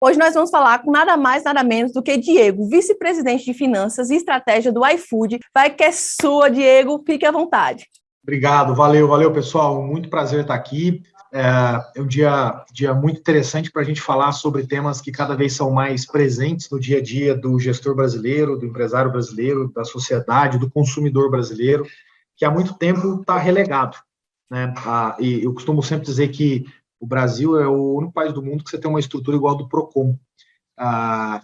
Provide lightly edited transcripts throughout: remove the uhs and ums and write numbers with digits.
Hoje nós vamos falar com nada mais, nada menos do que Diego, vice-presidente de Finanças e Estratégia do iFood. Vai que é sua, Diego, fique à vontade. Obrigado, valeu, pessoal. Muito prazer estar aqui. É um dia muito interessante para a gente falar sobre temas que cada vez são mais presentes no dia a dia do gestor brasileiro, do empresário brasileiro, da sociedade, do consumidor brasileiro, que há muito tempo está relegado, né? E eu costumo sempre dizer que o Brasil é o único país do mundo que você tem uma estrutura igual ao do Procon.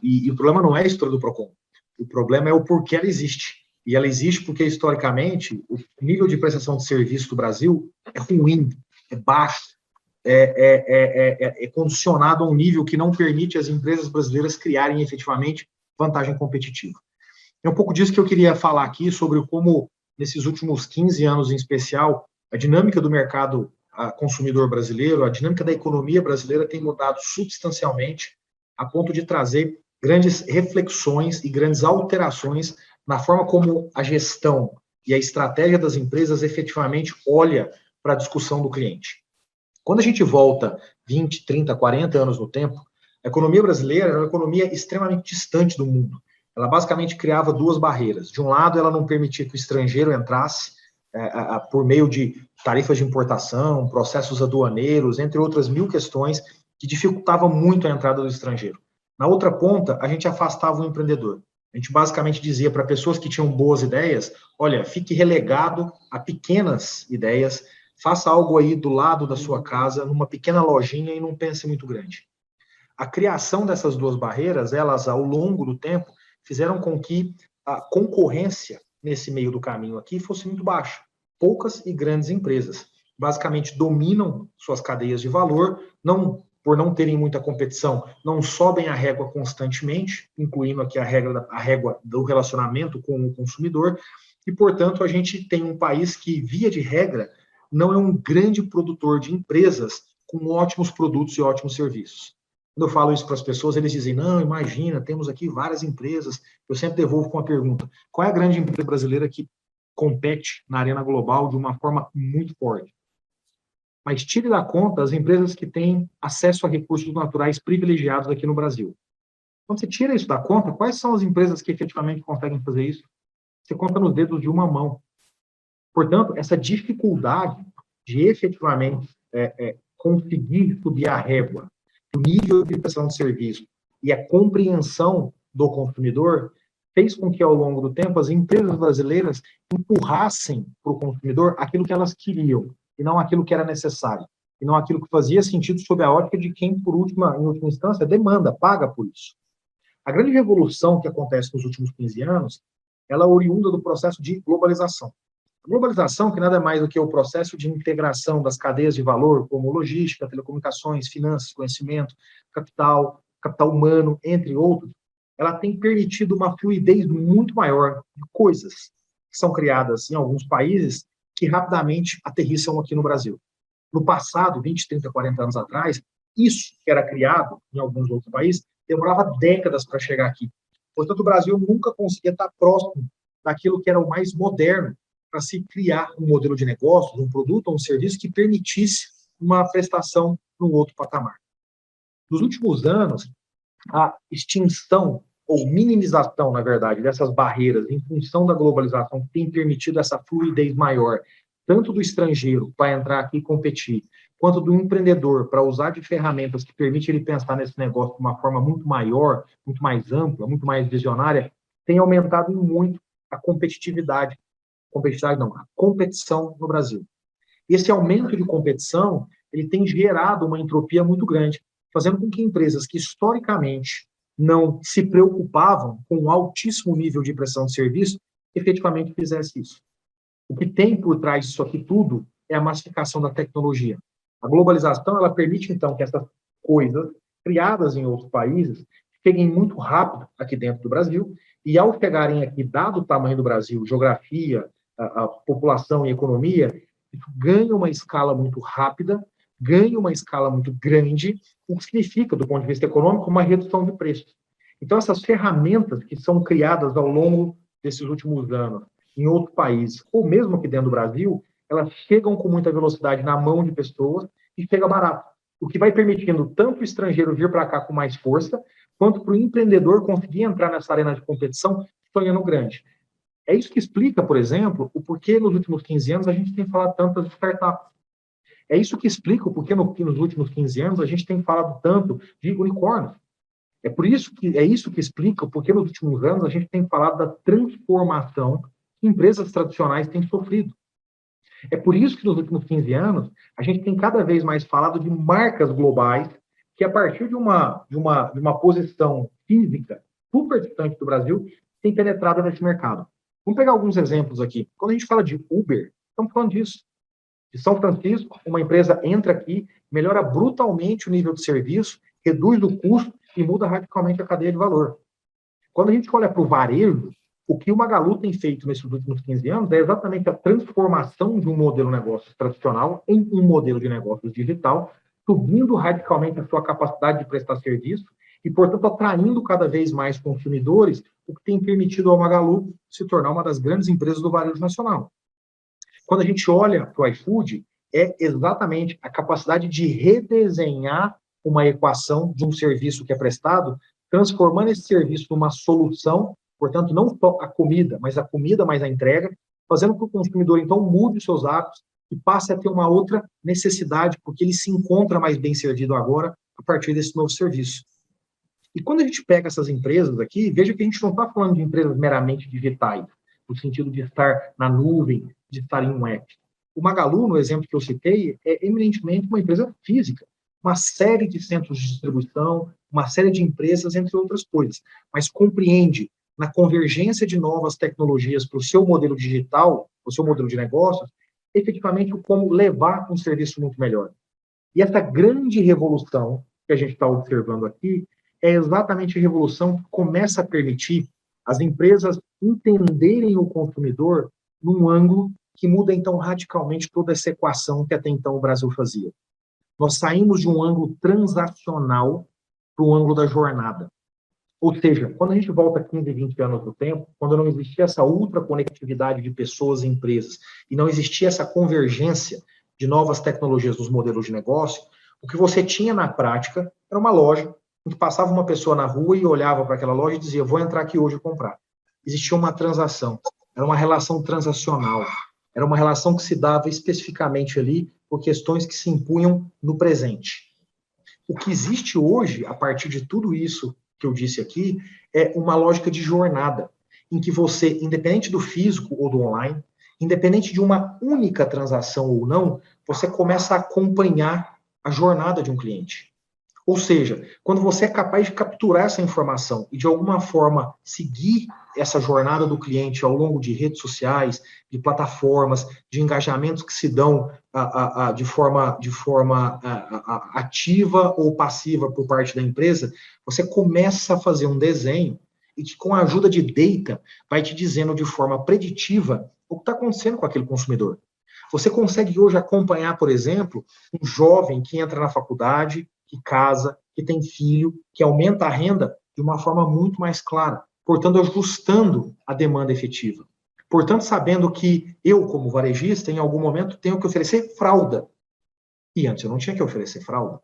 E o problema não é a estrutura do Procon, o problema é o porquê ela existe. E ela existe porque, historicamente, o nível de prestação de serviço do Brasil é ruim, é baixo, é condicionado a um nível que não permite às empresas brasileiras criarem efetivamente vantagem competitiva. É um pouco disso que eu queria falar aqui, sobre como, nesses últimos 15 anos em especial, a dinâmica do mercado consumidor brasileiro, a dinâmica da economia brasileira tem mudado substancialmente a ponto de trazer grandes reflexões e grandes alterações na forma como a gestão e a estratégia das empresas efetivamente olha para a discussão do cliente. Quando a gente volta 20, 30, 40 anos no tempo, a economia brasileira era uma economia extremamente distante do mundo. Ela basicamente criava duas barreiras. De um lado, ela não permitia que o estrangeiro entrasse por meio de tarifas de importação, processos aduaneiros, entre outras mil questões que dificultavam muito a entrada do estrangeiro. Na outra ponta, a gente afastava o empreendedor. A gente basicamente dizia para pessoas que tinham boas ideias, olha, fique relegado a pequenas ideias, faça algo aí do lado da sua casa, numa pequena lojinha, e não pense muito grande. A criação dessas duas barreiras, elas, ao longo do tempo, fizeram com que a concorrência nesse meio do caminho aqui fosse muito baixa. Poucas e grandes empresas basicamente dominam suas cadeias de valor, por não terem muita competição, não sobem a régua constantemente, incluindo aqui a régua do relacionamento com o consumidor, e, portanto, a gente tem um país que, via de regra, não é um grande produtor de empresas com ótimos produtos e ótimos serviços. Quando eu falo isso para as pessoas, eles dizem, não, imagina, temos aqui várias empresas. Eu sempre devolvo com a pergunta, qual é a grande empresa brasileira que compete na arena global de uma forma muito forte? Mas tire da conta as empresas que têm acesso a recursos naturais privilegiados aqui no Brasil. Quando você tira isso da conta, quais são as empresas que efetivamente conseguem fazer isso? Você conta nos dedos de uma mão. Portanto, essa dificuldade de efetivamente conseguir subir a régua, o nível de prestação de serviço e a compreensão do consumidor fez com que, ao longo do tempo, as empresas brasileiras empurrassem para o consumidor aquilo que elas queriam, e não aquilo que era necessário, e não aquilo que fazia sentido sob a ótica de quem, em última instância, demanda, paga por isso. A grande revolução que acontece nos últimos 15 anos, ela é oriunda do processo de globalização. A globalização, que nada é mais do que o processo de integração das cadeias de valor, como logística, telecomunicações, finanças, conhecimento, capital humano, entre outros, ela tem permitido uma fluidez muito maior de coisas que são criadas em alguns países que rapidamente aterrissam aqui no Brasil. No passado, 20, 30, 40 anos atrás, isso que era criado em alguns outros países demorava décadas para chegar aqui. Portanto, o Brasil nunca conseguia estar próximo daquilo que era o mais moderno para se criar um modelo de negócio, um produto ou um serviço que permitisse uma prestação num outro patamar. Nos últimos anos, a extinção ou minimização, na verdade, dessas barreiras em função da globalização que tem permitido essa fluidez maior, tanto do estrangeiro para entrar aqui e competir, quanto do empreendedor para usar de ferramentas que permitem ele pensar nesse negócio de uma forma muito maior, muito mais ampla, muito mais visionária, tem aumentado muito a competitividade. A competição no Brasil. Esse aumento de competição, ele tem gerado uma entropia muito grande, fazendo com que empresas que historicamente não se preocupavam com um altíssimo nível de prestação de serviço, efetivamente fizessem isso. O que tem por trás disso aqui tudo é a massificação da tecnologia. A globalização, ela permite, então, que essas coisas criadas em outros países cheguem muito rápido aqui dentro do Brasil, e ao chegarem aqui, dado o tamanho do Brasil, geografia, a população e a economia, isso ganha uma escala muito rápida, ganha uma escala muito grande, o que significa, do ponto de vista econômico, uma redução de preços. Então, essas ferramentas que são criadas ao longo desses últimos anos em outros países, ou mesmo aqui dentro do Brasil, elas chegam com muita velocidade na mão de pessoas e chega barato. o que vai permitindo tanto o estrangeiro vir para cá com mais força, quanto para o empreendedor conseguir entrar nessa arena de competição sonhando grande. É isso que explica, por exemplo, o porquê nos últimos 15 anos a gente tem falado tanto de startups. É isso que explica o porquê nos últimos 15 anos a gente tem falado tanto de unicórnios. É isso que explica o porquê nos últimos anos a gente tem falado da transformação que empresas tradicionais têm sofrido. É por isso que nos últimos 15 anos a gente tem cada vez mais falado de marcas globais que, a partir de uma posição física super distante do Brasil, tem penetrado nesse mercado. Vamos pegar alguns exemplos aqui. Quando a gente fala de Uber, estamos falando disso. De São Francisco, uma empresa entra aqui, melhora brutalmente o nível de serviço, reduz o custo e muda radicalmente a cadeia de valor. Quando a gente olha para o varejo, o que o Magalu tem feito nesses últimos 15 anos é exatamente a transformação de um modelo de negócios tradicional em um modelo de negócios digital, subindo radicalmente a sua capacidade de prestar serviço e, portanto, atraindo cada vez mais consumidores, o que tem permitido ao Magalu se tornar uma das grandes empresas do varejo nacional. Quando a gente olha para o iFood, é exatamente a capacidade de redesenhar uma equação de um serviço que é prestado, transformando esse serviço numa solução, portanto, não só a comida mais a entrega, fazendo com que o consumidor, então, mude os seus hábitos e passe a ter uma outra necessidade, porque ele se encontra mais bem servido agora a partir desse novo serviço. E quando a gente pega essas empresas aqui, veja que a gente não está falando de empresas meramente digitais, no sentido de estar na nuvem, de estar em um app. O Magalu, no exemplo que eu citei, é eminentemente uma empresa física, uma série de centros de distribuição, uma série de empresas, entre outras coisas, mas compreende, na convergência de novas tecnologias para o seu modelo digital, para o seu modelo de negócios, efetivamente como levar um serviço muito melhor. E essa grande revolução que a gente está observando aqui é exatamente a revolução que começa a permitir as empresas entenderem o consumidor num ângulo que muda, então, radicalmente toda essa equação que até então o Brasil fazia. Nós saímos de um ângulo transacional para o ângulo da jornada. Ou seja, quando a gente volta 15, 20 anos no tempo, quando não existia essa ultraconectividade de pessoas e empresas, e não existia essa convergência de novas tecnologias nos modelos de negócio, o que você tinha na prática era uma loja em que passava uma pessoa na rua e olhava para aquela loja e dizia, vou entrar aqui hoje e comprar. Existia uma transação, era uma relação transacional, era uma relação que se dava especificamente ali por questões que se impunham no presente. O que existe hoje, a partir de tudo isso que eu disse aqui, é uma lógica de jornada, em que você, independente do físico ou do online, independente de uma única transação ou não, você começa a acompanhar a jornada de um cliente. Ou seja, quando você é capaz de capturar essa informação e, de alguma forma, seguir essa jornada do cliente ao longo de redes sociais, de plataformas, de engajamentos que se dão de forma ativa ou passiva por parte da empresa, você começa a fazer um desenho e que, com a ajuda de data, vai te dizendo de forma preditiva o que está acontecendo com aquele consumidor. Você consegue hoje acompanhar, por exemplo, um jovem que entra na faculdade, que casa, que tem filho, que aumenta a renda de uma forma muito mais clara, portanto, ajustando a demanda efetiva. Portanto, sabendo que eu, como varejista, em algum momento tenho que oferecer fralda. E antes eu não tinha que oferecer fralda.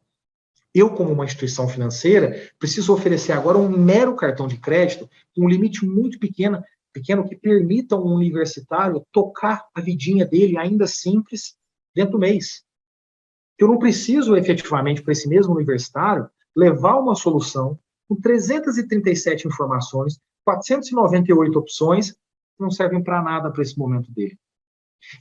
Eu, como uma instituição financeira, preciso oferecer agora um mero cartão de crédito, com um limite muito pequeno que permita um universitário tocar a vidinha dele, ainda simples, dentro do mês. Eu não preciso, efetivamente, para esse mesmo universitário, levar uma solução com 337 informações, 498 opções, que não servem para nada para esse momento dele.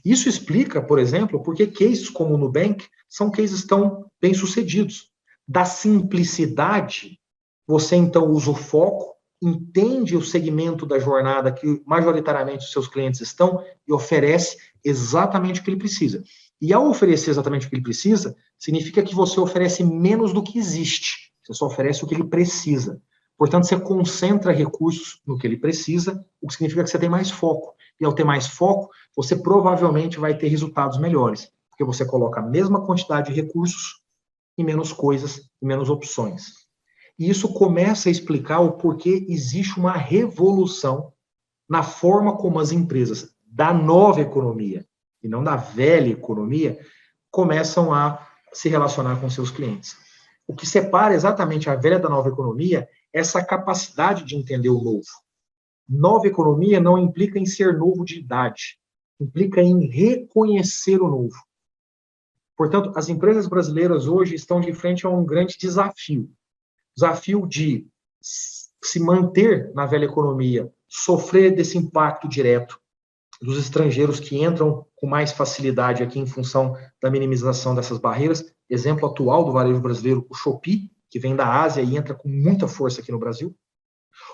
Isso explica, por exemplo, por que cases como o Nubank são cases tão bem-sucedidos. Da simplicidade, você, então, usa o foco, entende o segmento da jornada que, majoritariamente, os seus clientes estão e oferece exatamente o que ele precisa. E ao oferecer exatamente o que ele precisa, significa que você oferece menos do que existe. Você só oferece o que ele precisa. Portanto, você concentra recursos no que ele precisa, o que significa que você tem mais foco. E ao ter mais foco, você provavelmente vai ter resultados melhores, porque você coloca a mesma quantidade de recursos e menos coisas, e menos opções. E isso começa a explicar o porquê existe uma revolução na forma como as empresas da nova economia, e não da velha economia, começam a se relacionar com seus clientes. O que separa exatamente a velha da nova economia é essa capacidade de entender o novo. Nova economia não implica em ser novo de idade, implica em reconhecer o novo. Portanto, as empresas brasileiras hoje estão de frente a um grande desafio. Desafio de se manter na velha economia, sofrer desse impacto direto dos estrangeiros que entram com mais facilidade aqui em função da minimização dessas barreiras. Exemplo atual do varejo brasileiro, o Shopee, que vem da Ásia e entra com muita força aqui no Brasil.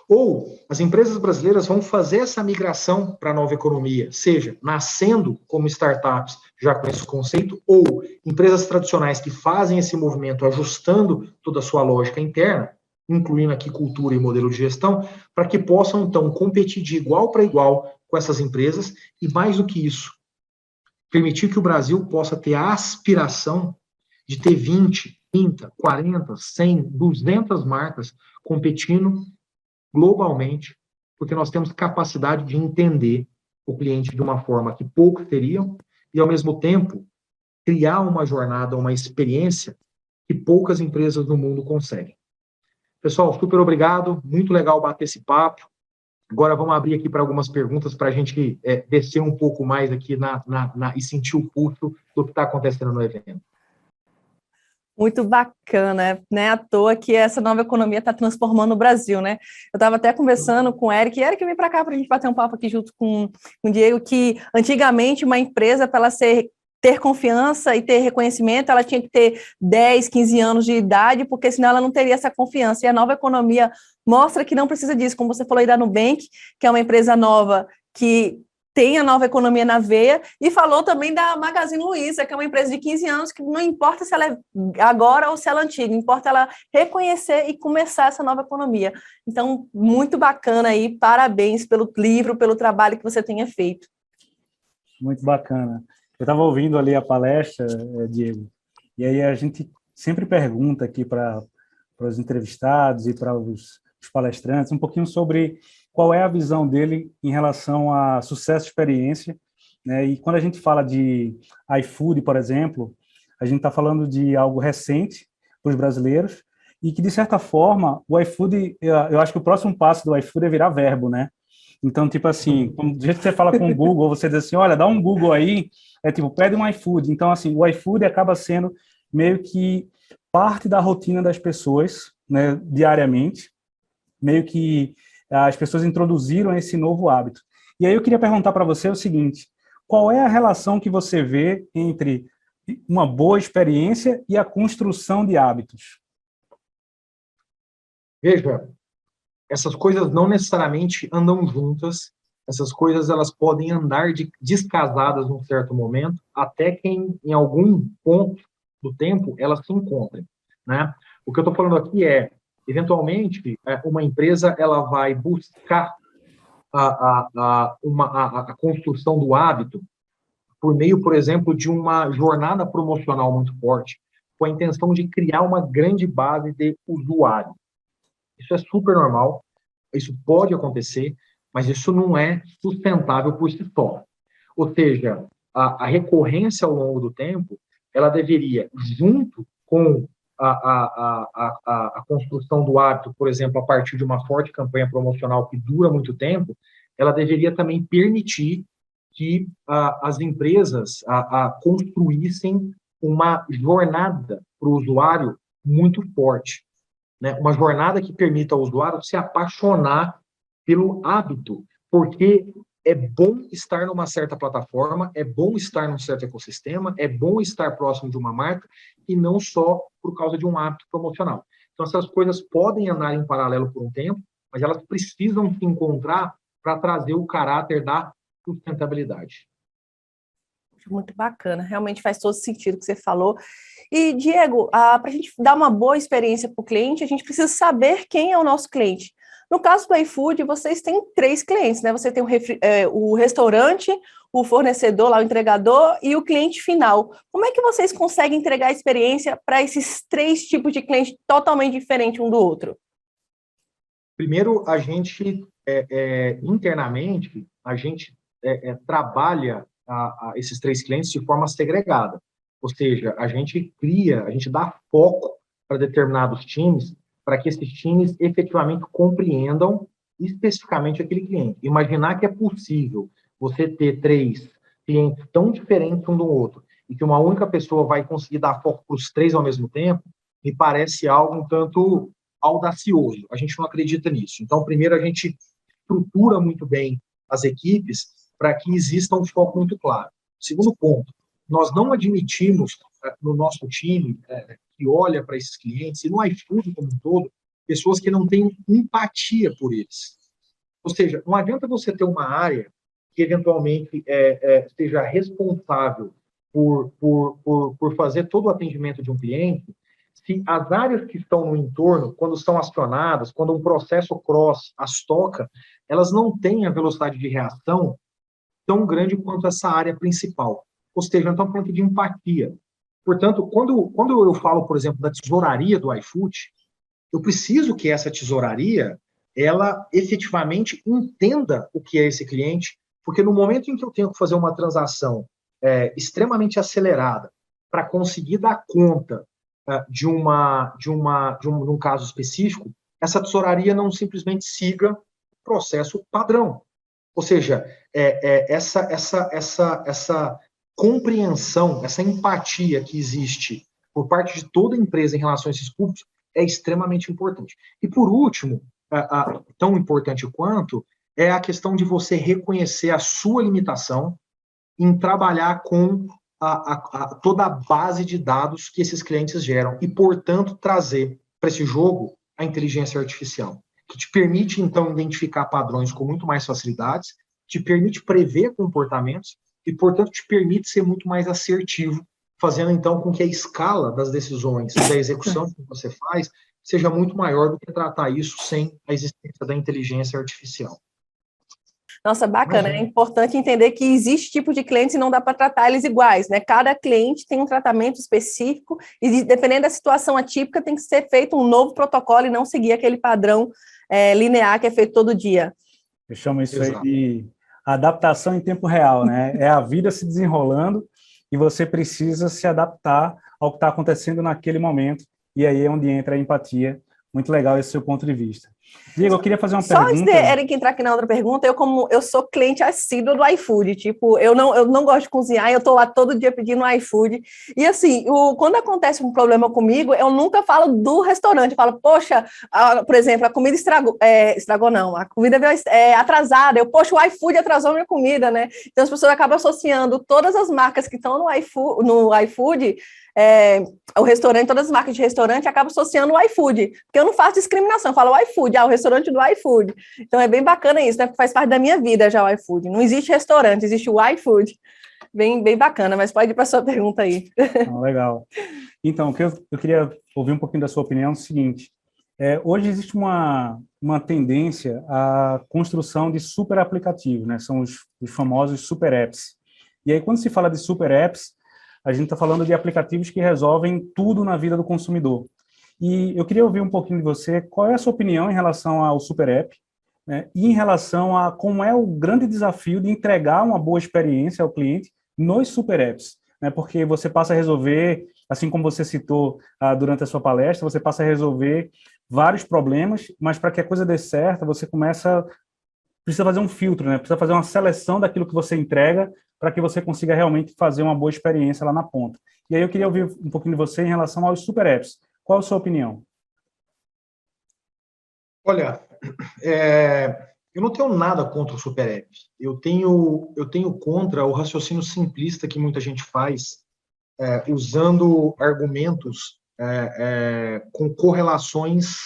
Ou as empresas brasileiras vão fazer essa migração para a nova economia, seja nascendo como startups, já com esse conceito, ou empresas tradicionais que fazem esse movimento, ajustando toda a sua lógica interna, incluindo aqui cultura e modelo de gestão, para que possam, então, competir de igual para igual com essas empresas e, mais do que isso, permitir que o Brasil possa ter a aspiração de ter 20, 30, 40, 100, 200 marcas competindo globalmente, porque nós temos capacidade de entender o cliente de uma forma que poucos teriam e, ao mesmo tempo, criar uma jornada, uma experiência que poucas empresas no mundo conseguem. Pessoal, super obrigado, muito legal bater esse papo. Agora vamos abrir aqui para algumas perguntas para a gente descer um pouco mais aqui e sentir o pulso do que está acontecendo no evento. Muito bacana, né? À toa que essa nova economia está transformando o Brasil, né? Eu estava até conversando com o Eric, vem para cá para a gente bater um papo aqui junto com o Diego, que antigamente uma empresa, para ela ter confiança e ter reconhecimento, ela tinha que ter 10, 15 anos de idade, porque senão ela não teria essa confiança. E a nova economia mostra que não precisa disso, como você falou aí da Nubank, que é uma empresa nova que tem a nova economia na veia, e falou também da Magazine Luiza, que é uma empresa de 15 anos, que não importa se ela é agora ou se ela é antiga, importa ela reconhecer e começar essa nova economia. Então, muito bacana aí, parabéns pelo livro, pelo trabalho que você tenha feito. Muito bacana. Eu estava ouvindo ali a palestra, Diego, e aí a gente sempre pergunta aqui para os entrevistados e para os palestrantes um pouquinho sobre qual é a visão dele em relação a sucesso e experiência, né? E quando a gente fala de iFood, por exemplo, a gente está falando de algo recente para os brasileiros e que, de certa forma, o iFood, eu acho que o próximo passo do iFood é virar verbo, né? Então, tipo assim, do jeito que você fala com o Google, você diz assim, olha, dá um Google aí, tipo, pede um iFood. Então, assim, o iFood acaba sendo meio que parte da rotina das pessoas, né, diariamente, meio que as pessoas introduziram esse novo hábito. E aí eu queria perguntar para você o seguinte, qual é a relação que você vê entre uma boa experiência e a construção de hábitos? Veja, essas coisas não necessariamente andam juntas, essas coisas elas podem andar descasadas num certo momento, até que em algum ponto do tempo elas se encontrem, né? O que eu estou falando aqui é, eventualmente, uma empresa ela vai buscar a construção do hábito por meio, por exemplo, de uma jornada promocional muito forte, com a intenção de criar uma grande base de usuários. Isso é super normal, isso pode acontecer, mas isso não é sustentável por si só. Ou seja, a recorrência ao longo do tempo, ela deveria, junto com a construção do hábito, por exemplo, a partir de uma forte campanha promocional que dura muito tempo, ela deveria também permitir que as empresas construíssem uma jornada para o usuário muito forte, né? Uma jornada que permita ao usuário se apaixonar pelo hábito, porque é bom estar numa certa plataforma, é bom estar num certo ecossistema, é bom estar próximo de uma marca, e não só por causa de um hábito promocional. Então, essas coisas podem andar em paralelo por um tempo, mas elas precisam se encontrar para trazer o caráter da sustentabilidade. Muito bacana, realmente faz todo sentido o que você falou. E, Diego, para a gente dar uma boa experiência para o cliente, a gente precisa saber quem é o nosso cliente. No caso do iFood, vocês têm 3 clientes, né? Você tem o restaurante, o fornecedor, lá, o entregador, e o cliente final. Como é que vocês conseguem entregar a experiência para esses 3 tipos de cliente totalmente diferentes um do outro? Primeiro, a gente, internamente, a gente trabalha esses 3 clientes de forma segregada. Ou seja, a gente dá foco para determinados times, para que esses times efetivamente compreendam especificamente aquele cliente. Imaginar que é possível você ter 3 clientes tão diferentes um do outro e que uma única pessoa vai conseguir dar foco para os 3 ao mesmo tempo, me parece algo um tanto audacioso. A gente não acredita nisso. Então, primeiro, a gente estrutura muito bem as equipes para que exista um foco muito claro. Segundo ponto, nós não admitimos no nosso time que olha para esses clientes, e no iFood como um todo, pessoas que não têm empatia por eles. Ou seja, não adianta você ter uma área que eventualmente seja responsável por fazer todo o atendimento de um cliente, se as áreas que estão no entorno, quando são acionadas, quando um processo cross as toca, elas não têm a velocidade de reação tão grande quanto essa área principal. Ou seja, não estamos falando de empatia. Portanto, quando eu falo, por exemplo, da tesouraria do iFood, eu preciso que essa tesouraria ela efetivamente entenda o que é esse cliente, porque no momento em que eu tenho que fazer uma transação extremamente acelerada para conseguir dar conta de um caso específico, essa tesouraria não simplesmente siga o processo padrão. Ou seja, essa compreensão, essa empatia que existe por parte de toda empresa em relação a esses públicos é extremamente importante. E, por último, tão importante quanto, é a questão de você reconhecer a sua limitação em trabalhar com toda a base de dados que esses clientes geram e, portanto, trazer para esse jogo a inteligência artificial, que te permite, então, identificar padrões com muito mais facilidades, te permite prever comportamentos e, portanto, te permite ser muito mais assertivo, fazendo, então, com que a escala das decisões e da execução que você faz seja muito maior do que tratar isso sem a existência da inteligência artificial. Nossa, bacana, é importante entender que existe tipo de clientes e não dá para tratar eles iguais, né? Cada cliente tem um tratamento específico e dependendo da situação atípica tem que ser feito um novo protocolo e não seguir aquele padrão linear que é feito todo dia. Eu chamo isso aí de adaptação em tempo real, né? É a vida se desenrolando e você precisa se adaptar ao que está acontecendo naquele momento e aí é onde entra a empatia. Muito legal esse seu ponto de vista. Diego, eu queria fazer uma pergunta. Só antes de Eric entrar aqui na outra pergunta, eu sou cliente assíduo do iFood, tipo, eu não gosto de cozinhar, eu tô lá todo dia pedindo iFood, e assim, quando acontece um problema comigo, eu nunca falo do restaurante, eu falo, poxa, por exemplo, a comida estragou não, a comida veio atrasada, poxa, o iFood atrasou minha comida, né? Então as pessoas acabam associando todas as marcas que estão no iFood, o restaurante, todas as marcas de restaurante acabam associando o iFood, porque eu não faço discriminação, eu falo o iFood, o restaurante do iFood. Então é bem bacana isso, né? Faz parte da minha vida já o iFood. Não existe restaurante, existe o iFood. Bem bacana, mas pode ir para a sua pergunta aí. Legal. Então, o que eu queria ouvir um pouquinho da sua opinião é o seguinte: hoje existe uma tendência à construção de super aplicativos, né? São os famosos super apps. E aí, quando se fala de super apps, a gente está falando de aplicativos que resolvem tudo na vida do consumidor. E eu queria ouvir um pouquinho de você, qual é a sua opinião em relação ao Super App, né, e em relação a como é o grande desafio de entregar uma boa experiência ao cliente nos Super Apps, né, porque você passa a resolver, assim como você citou durante a sua palestra, você passa a resolver vários problemas, mas para que a coisa dê certo, você precisa fazer um filtro, né, precisa fazer uma seleção daquilo que você entrega para que você consiga realmente fazer uma boa experiência lá na ponta. E aí eu queria ouvir um pouquinho de você em relação aos Super Apps. Qual a sua opinião? Olha, eu não tenho nada contra o Super Apps. Eu tenho contra o raciocínio simplista que muita gente faz, usando argumentos com correlações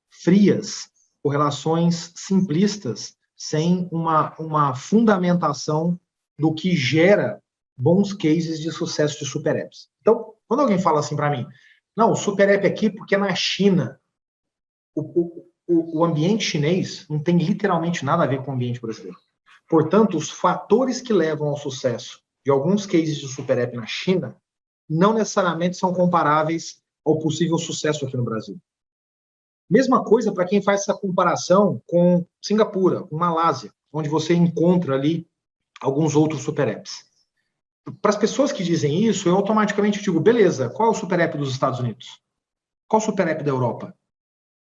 frias, correlações simplistas, sem uma fundamentação do que gera bons cases de sucesso de Super Apps. Então, quando alguém fala assim para mim, não, o Super App aqui porque é na China. O ambiente chinês não tem literalmente nada a ver com o ambiente brasileiro. Portanto, os fatores que levam ao sucesso de alguns cases de Super App na China não necessariamente são comparáveis ao possível sucesso aqui no Brasil. Mesma coisa para quem faz essa comparação com Singapura, com Malásia, onde você encontra ali alguns outros Super Apps. para as pessoas que dizem isso, eu automaticamente digo, beleza, qual é o super app dos Estados Unidos? Qual é o super app da Europa?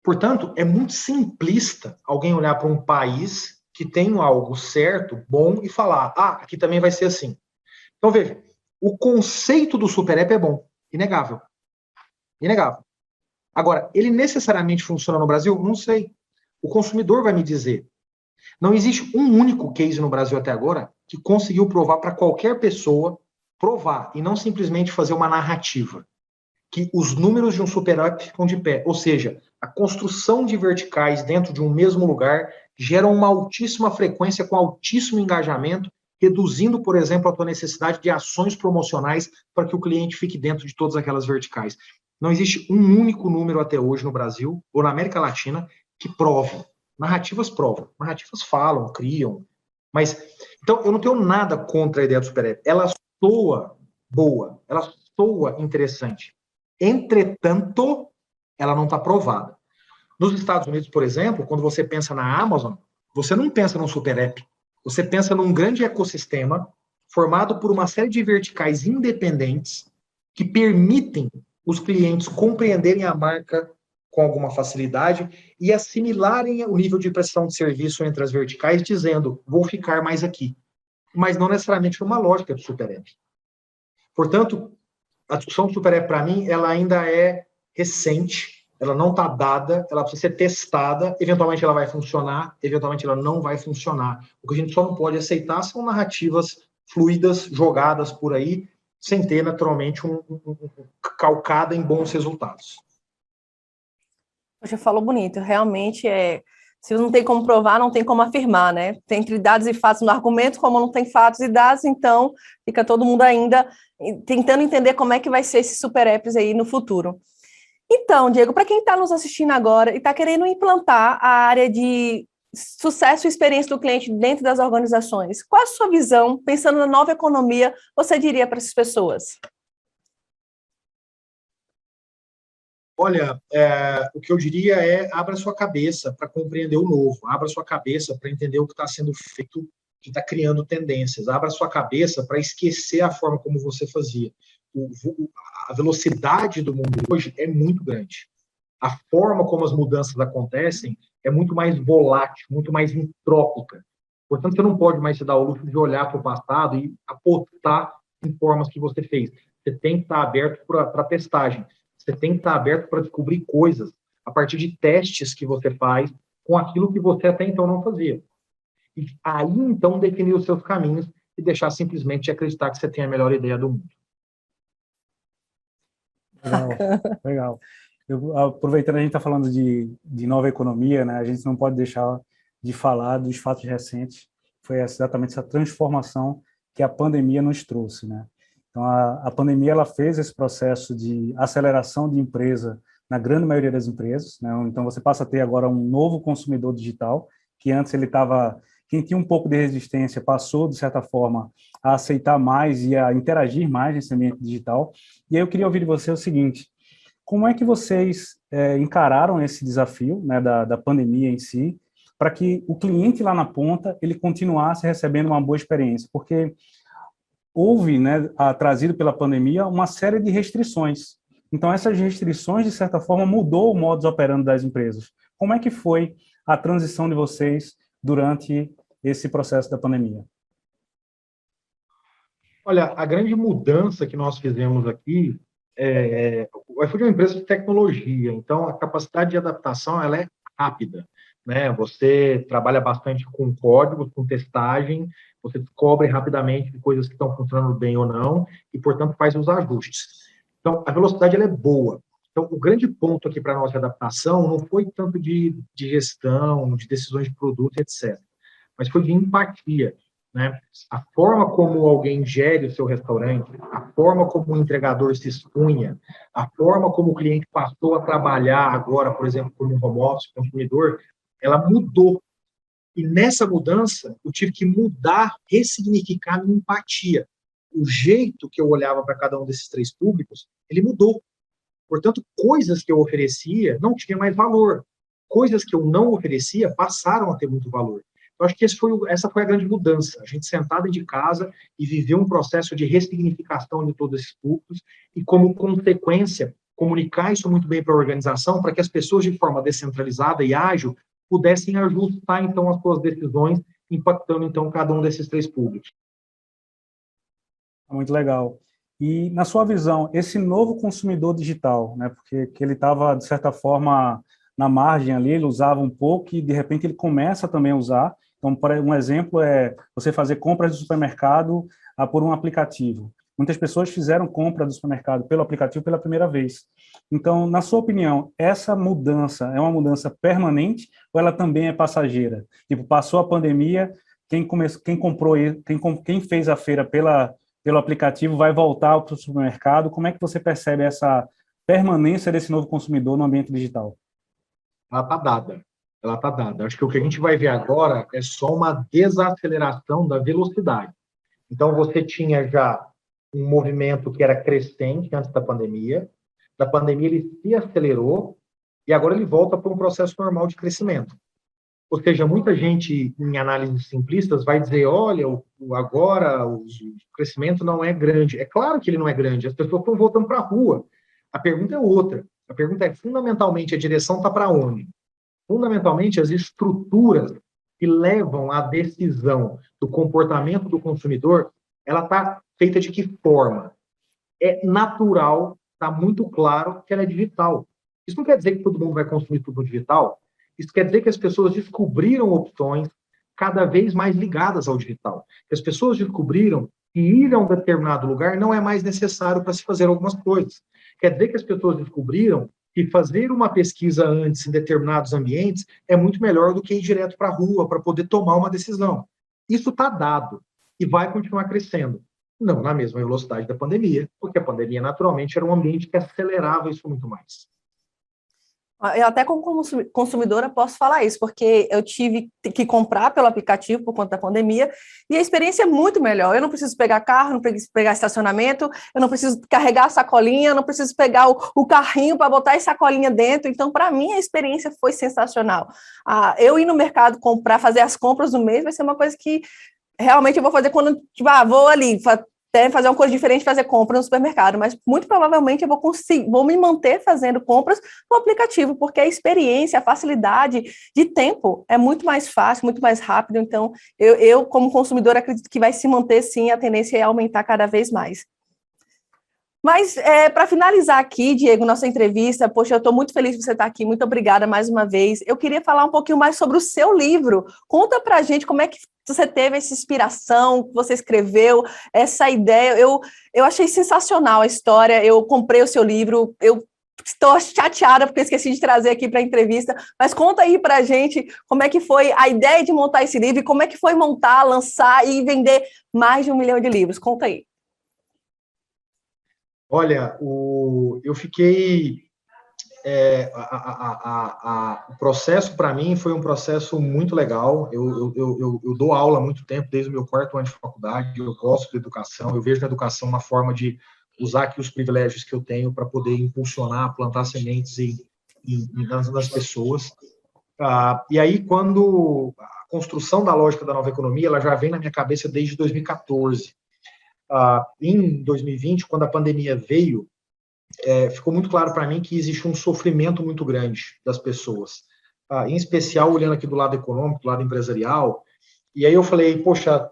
Portanto, é muito simplista alguém olhar para um país que tem algo certo, bom, e falar, aqui também vai ser assim. Então, veja, o conceito do super app é bom, inegável. Inegável. Agora, ele necessariamente funciona no Brasil? Não sei. O consumidor vai me dizer. Não existe um único case no Brasil até agora que conseguiu provar para qualquer pessoa provar e não simplesmente fazer uma narrativa que os números de um super app ficam de pé. Ou seja, a construção de verticais dentro de um mesmo lugar gera uma altíssima frequência com altíssimo engajamento, reduzindo, por exemplo, a tua necessidade de ações promocionais para que o cliente fique dentro de todas aquelas verticais. Não existe um único número até hoje no Brasil ou na América Latina que prove. Narrativas provam, narrativas falam, criam. Mas, então, eu não tenho nada contra a ideia do super app. Ela soa boa, ela soa interessante. Entretanto, ela não está provada. Nos Estados Unidos, por exemplo, quando você pensa na Amazon, você não pensa num super app. Você pensa num grande ecossistema formado por uma série de verticais independentes que permitem os clientes compreenderem a marca com alguma facilidade e assimilarem o nível de prestação de serviço entre as verticais, dizendo, vou ficar mais aqui. Mas não necessariamente numa lógica de super app. Portanto, a discussão do super app, para mim, ela ainda é recente, ela não está dada, ela precisa ser testada, eventualmente ela vai funcionar, eventualmente ela não vai funcionar. O que a gente só não pode aceitar são narrativas fluidas, jogadas por aí, sem ter, naturalmente, calcada em bons resultados. Você falou bonito, realmente se não tem como provar, não tem como afirmar, né? Tem entre dados e fatos no argumento, como não tem fatos e dados, então fica todo mundo ainda tentando entender como é que vai ser esses super apps aí no futuro. Então, Diego, para quem está nos assistindo agora e está querendo implantar a área de sucesso e experiência do cliente dentro das organizações, qual a sua visão, pensando na nova economia, você diria para essas pessoas? Olha, o que eu diria é abra sua cabeça para compreender o novo, abra sua cabeça para entender o que está sendo feito, que está criando tendências, abra sua cabeça para esquecer a forma como você fazia. A velocidade do mundo hoje é muito grande. A forma como as mudanças acontecem é muito mais volátil, muito mais entrópica. Portanto, você não pode mais se dar o luxo de olhar para o passado e apostar em formas que você fez. Você tem que estar aberto para testagem. Você tem que estar aberto para descobrir coisas a partir de testes que você faz com aquilo que você até então não fazia. E aí, então, definir os seus caminhos e deixar simplesmente de acreditar que você tem a melhor ideia do mundo. Legal, legal. Aproveitando, a gente está falando de nova economia, né? A gente não pode deixar de falar dos fatos recentes. Foi exatamente essa transformação que a pandemia nos trouxe, né? Então, a pandemia ela fez esse processo de aceleração de empresa na grande maioria das empresas, né? Então, você passa a ter agora um novo consumidor digital, que antes ele estava... Quem tinha um pouco de resistência passou, de certa forma, a aceitar mais e a interagir mais nesse ambiente digital. E aí eu queria ouvir de você o seguinte: como é que vocês encararam esse desafio, né, da pandemia em si, para que o cliente lá na ponta ele continuasse recebendo uma boa experiência? Porque houve, né, trazido pela pandemia, uma série de restrições. Então, essas restrições, de certa forma, mudou o modus operandi das empresas. Como é que foi a transição de vocês durante esse processo da pandemia? Olha, a grande mudança que nós fizemos aqui o iFood é uma empresa de tecnologia, então a capacidade de adaptação ela é rápida, né? Você trabalha bastante com códigos, com testagem, você descobre rapidamente coisas que estão funcionando bem ou não e, portanto, faz os ajustes. Então, a velocidade ela é boa. Então, o grande ponto aqui para a nossa adaptação não foi tanto de gestão, de decisões de produto, etc., mas foi de empatia, né? A forma como alguém gere o seu restaurante, a forma como o entregador se expunha, a forma como o cliente passou a trabalhar agora, por exemplo, como um home office, consumidor, ela mudou. E nessa mudança, eu tive que mudar, ressignificar a minha empatia. O jeito que eu olhava para cada um desses três públicos, ele mudou. Portanto, coisas que eu oferecia não tinham mais valor. Coisas que eu não oferecia passaram a ter muito valor. Eu acho que essa foi a grande mudança, a gente sentar dentro de casa e viver um processo de ressignificação de todos esses públicos e, como consequência, comunicar isso muito bem para a organização, para que as pessoas, de forma descentralizada e ágil, pudessem ajustar, então, as suas decisões, impactando, então, cada um desses três públicos. Muito legal. E, na sua visão, esse novo consumidor digital, né, porque que ele estava, de certa forma, na margem ali, ele usava um pouco e, de repente, ele começa também a usar. Então, um exemplo é você fazer compras do supermercado por um aplicativo. Muitas pessoas fizeram compra do supermercado pelo aplicativo pela primeira vez. Então, na sua opinião, essa mudança é uma mudança permanente ou ela também é passageira? Tipo, passou a pandemia, quem fez a feira pelo aplicativo vai voltar para o supermercado. Como é que você percebe essa permanência desse novo consumidor no ambiente digital? Ela está dada. Ela está dada. Acho que o que a gente vai ver agora é só uma desaceleração da velocidade. Então, você tinha já um movimento que era crescente antes da pandemia. Da pandemia, ele se acelerou e agora ele volta para um processo normal de crescimento. Ou seja, muita gente, em análises simplistas, vai dizer, olha, agora o crescimento não é grande. É claro que ele não é grande, as pessoas estão voltando para a rua. A pergunta é outra. A pergunta é, fundamentalmente, a direção está para onde? Fundamentalmente, as estruturas que levam à decisão do comportamento do consumidor, ela está feita de que forma? É natural, está muito claro que ela é digital. Isso não quer dizer que todo mundo vai consumir tudo digital. Isso quer dizer que as pessoas descobriram opções cada vez mais ligadas ao digital. Que as pessoas descobriram que ir a um determinado lugar não é mais necessário para se fazer algumas coisas. Quer dizer que as pessoas descobriram que fazer uma pesquisa antes em determinados ambientes é muito melhor do que ir direto para a rua para poder tomar uma decisão. Isso está dado e vai continuar crescendo. Não na mesma velocidade da pandemia, porque a pandemia, naturalmente, era um ambiente que acelerava isso muito mais. Eu até como consumidora posso falar isso, porque eu tive que comprar pelo aplicativo por conta da pandemia, e a experiência é muito melhor. Eu não preciso pegar carro, não preciso pegar estacionamento, eu não preciso carregar a sacolinha, eu não preciso pegar o carrinho para botar a sacolinha dentro. Então, para mim, a experiência foi sensacional. Eu ir no mercado comprar, fazer as compras no mês, vai ser uma coisa que realmente eu vou fazer quando, tipo, vou ali fazer uma coisa diferente, fazer compra no supermercado, mas muito provavelmente eu vou me manter fazendo compras no aplicativo, porque a experiência, a facilidade de tempo é muito mais fácil, muito mais rápido. Então, eu como consumidor, acredito que vai se manter, sim, a tendência é aumentar cada vez mais. Mas, para finalizar aqui, Diego, nossa entrevista, poxa, eu estou muito feliz de você estar aqui, muito obrigada mais uma vez. Eu queria falar um pouquinho mais sobre o seu livro. Conta para a gente como é que você teve essa inspiração, que você escreveu, essa ideia. Eu achei sensacional a história, eu comprei o seu livro, eu estou chateada porque esqueci de trazer aqui para a entrevista, mas conta aí para a gente como é que foi a ideia de montar esse livro, e como é que foi montar, lançar e vender mais de 1 milhão de livros. Conta aí. Olha, eu fiquei... o processo, para mim, foi um processo muito legal. Eu dou aula há muito tempo, desde o meu 4º ano de faculdade, eu gosto de educação, eu vejo na educação uma forma de usar aqui os privilégios que eu tenho para poder impulsionar, plantar sementes nas pessoas. E aí, quando a construção da lógica da nova economia, ela já vem na minha cabeça desde 2014. Em 2020, quando a pandemia veio, ficou muito claro para mim que existe um sofrimento muito grande das pessoas, em especial olhando aqui do lado econômico, do lado empresarial. E aí eu falei, poxa,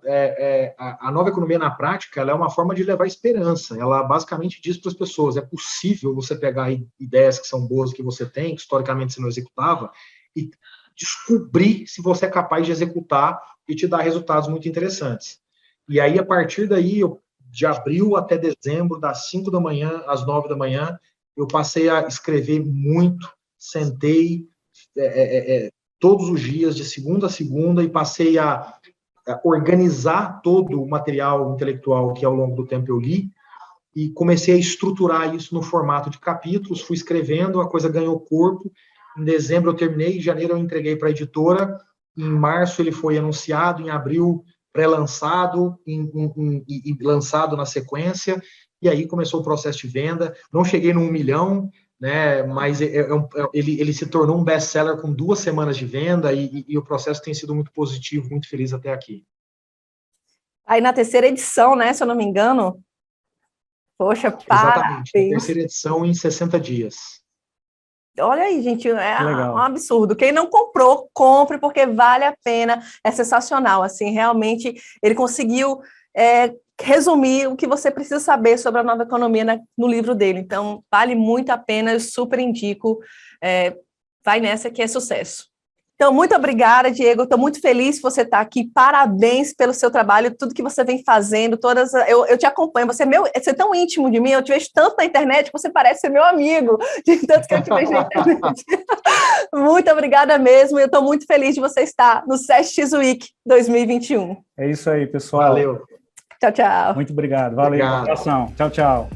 a nova economia na prática, ela é uma forma de levar esperança. Ela basicamente diz para as pessoas, é possível você pegar ideias que são boas que você tem, que historicamente você não executava, e descobrir se você é capaz de executar e te dar resultados muito interessantes. E aí, a partir daí, de abril até dezembro, das 5 da manhã às 9 da manhã, eu passei a escrever muito, sentei todos os dias, de segunda a segunda, e passei a organizar todo o material intelectual que ao longo do tempo eu li, e comecei a estruturar isso no formato de capítulos, fui escrevendo, a coisa ganhou corpo. Em dezembro eu terminei, em janeiro eu entreguei para a editora, em março ele foi anunciado, em abril pré-lançado e lançado na sequência, e aí começou o processo de venda. Não cheguei no 1 milhão, né? Mas ele se tornou um best-seller com 2 semanas de venda e o processo tem sido muito positivo, muito feliz até aqui. Aí na terceira edição, né, se eu não me engano. Poxa, Exatamente, parabéns. na terceira edição em 60 dias. Olha aí, gente, é Legal. um absurdo. Quem não comprou, compre, porque vale a pena, é sensacional, assim, realmente ele conseguiu resumir o que você precisa saber sobre a nova economia no livro dele, então vale muito a pena, eu super indico, vai nessa que é sucesso. Então, muito obrigada, Diego. Estou muito feliz que você está aqui. Parabéns pelo seu trabalho, tudo que você vem fazendo. Eu te acompanho. Você é tão íntimo de mim, eu te vejo tanto na internet que você parece ser meu amigo, de tanto que eu te vejo na internet. Muito obrigada mesmo. Eu estou muito feliz de você estar no SESC Week 2021. É isso aí, pessoal. Valeu. Tchau, tchau. Muito obrigado. Valeu. Obrigado. Abração. Tchau, tchau.